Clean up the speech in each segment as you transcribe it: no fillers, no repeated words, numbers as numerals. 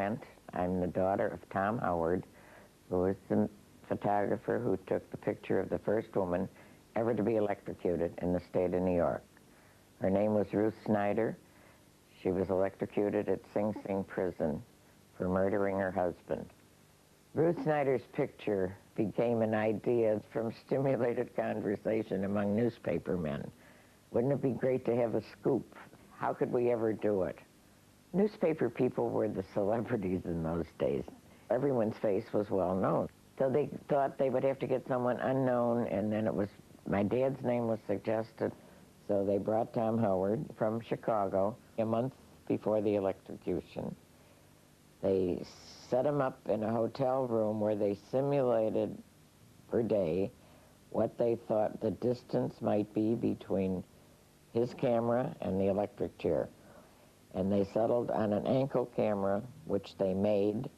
Brent. I'm the daughter of Tom Howard, who was the photographer who took the picture of the first woman ever to be electrocuted in the state of New York. Her name was Ruth Snyder. She was electrocuted at Sing Sing prison for murdering her husband. Ruth Snyder's picture became an idea from stimulated conversation among newspaper men. Wouldn't it be great to have a scoop? How could we ever do it? Newspaper people were the celebrities in those days. Everyone's face was well known. So they thought they would have to get someone unknown, and then it was, my dad's name was suggested. So they brought Tom Howard from Chicago a month before the electrocution. They set him up in a hotel room where they simulated per day what they thought the distance might be between his camera and the electric chair. And they settled on an ankle camera, which they made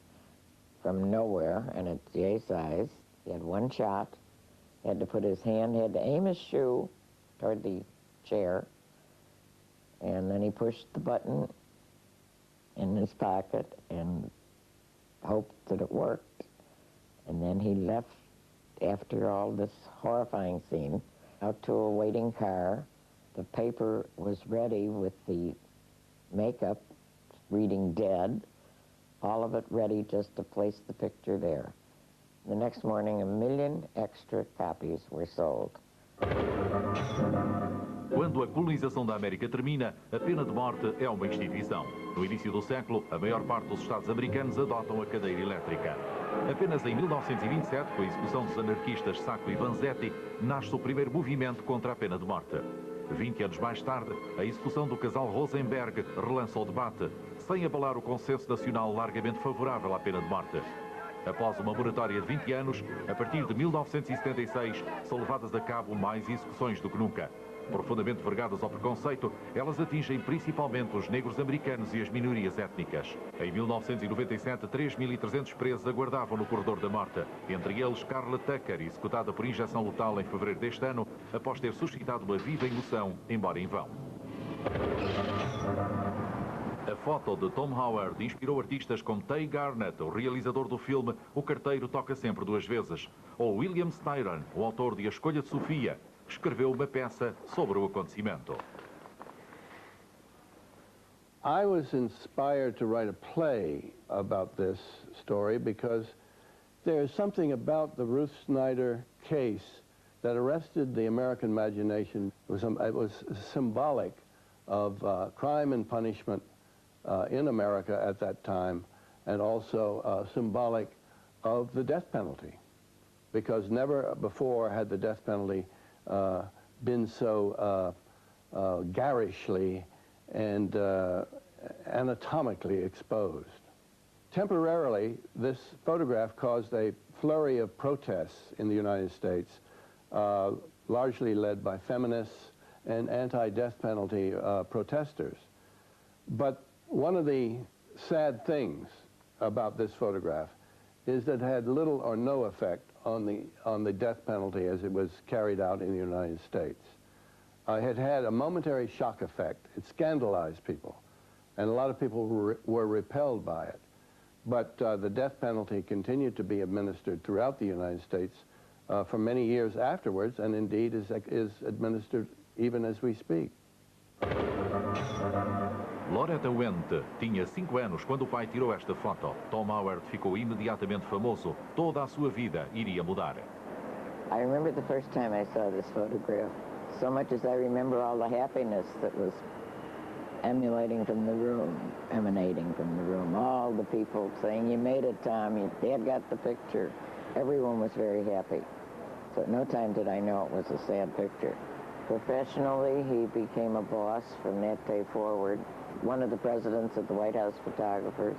from nowhere, and it's yay size. He had one shot, had to put his hand, had to aim his shoe toward the chair, and then he pushed the button in his pocket and hoped that it worked. And then he left, after all this horrifying scene, out to a waiting car. The paper was ready with the makeup reading dead, all of it ready just to place the picture there. The next morning, 1 million extra copies were sold. Quando a colonização da América termina, a pena de morte é uma instituição. No início do século, a maior parte dos Estados americanos adotam a cadeira elétrica. Apenas em 1927, com a execução dos anarquistas Sacco e Vanzetti, nasce o primeiro movimento contra a pena de morte. 20 anos mais tarde, a execução do casal Rosenberg relança o debate, sem abalar o consenso nacional largamente favorável à pena de morte. Após uma moratória de 20 anos, a partir de 1976, são levadas a cabo mais execuções do que nunca. Profundamente vergadas ao preconceito, elas atingem principalmente os negros americanos e as minorias étnicas. Em 1997, 3.300 presos aguardavam no corredor da morte. Entre eles, Carla Tucker, executada por injeção letal em fevereiro deste ano, após ter suscitado uma viva emoção, embora em vão. A foto de Tom Howard inspirou artistas como Tay Garnett, o realizador do filme O Carteiro Toca Sempre Duas Vezes, ou William Styron, o autor de A Escolha de Sofia, que escreveu uma peça sobre o acontecimento. I was inspired to write a play about this story because there's something about the Ruth Snyder case that arrested the American imagination. It was symbolic of crime and punishment in America at that time, and also symbolic of the death penalty, because never before had the death penalty been so garishly and anatomically exposed. Temporarily, this photograph caused a flurry of protests in the United States, largely led by feminists and anti-death penalty protesters. But one of the sad things about this photograph is that it had little or no effect on the death penalty as it was carried out in the United States. It had a momentary shock effect. It scandalized people, and a lot of people were repelled by it. But the death penalty continued to be administered throughout the United States for many years afterwards, and indeed is administered even as we speak. Loretta Wente tinha 5 anos quando o pai tirou esta foto. Tom Howard ficou imediatamente famoso. Toda a sua vida iria mudar. I remember the first time I saw this photograph, so much as I remember all the happiness that was emanating from the room, all the people saying, "You made it, Tom, your dad got the picture." Everyone was very happy. So at no time did I know it was a sad picture. Professionally, he became a boss from that day forward. One of the presidents of the White House photographers,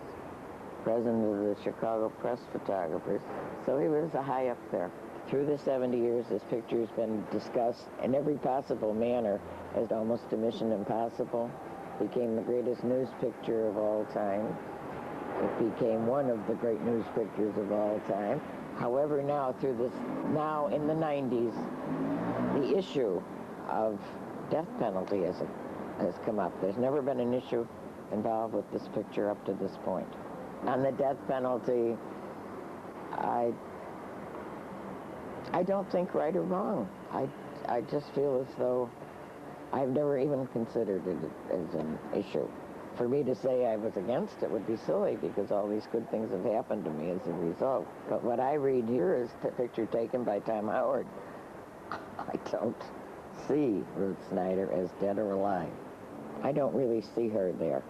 president of the Chicago Press photographers. So he was high up there. Through the 70 years, this picture has been discussed in every possible manner as almost a mission impossible. Became the greatest news picture of all time. It became one of the great news pictures of all time. However, now in the 90s, the issue of death penalty has come up. There's never been an issue involved with this picture up to this point. On the death penalty, I don't think right or wrong. I just feel as though I've never even considered it as an issue. For me to say I was against it would be silly because all these good things have happened to me as a result. But what I read here is the picture taken by Tom Howard. I don't see Ruth Snyder as dead or alive. I don't really see her there.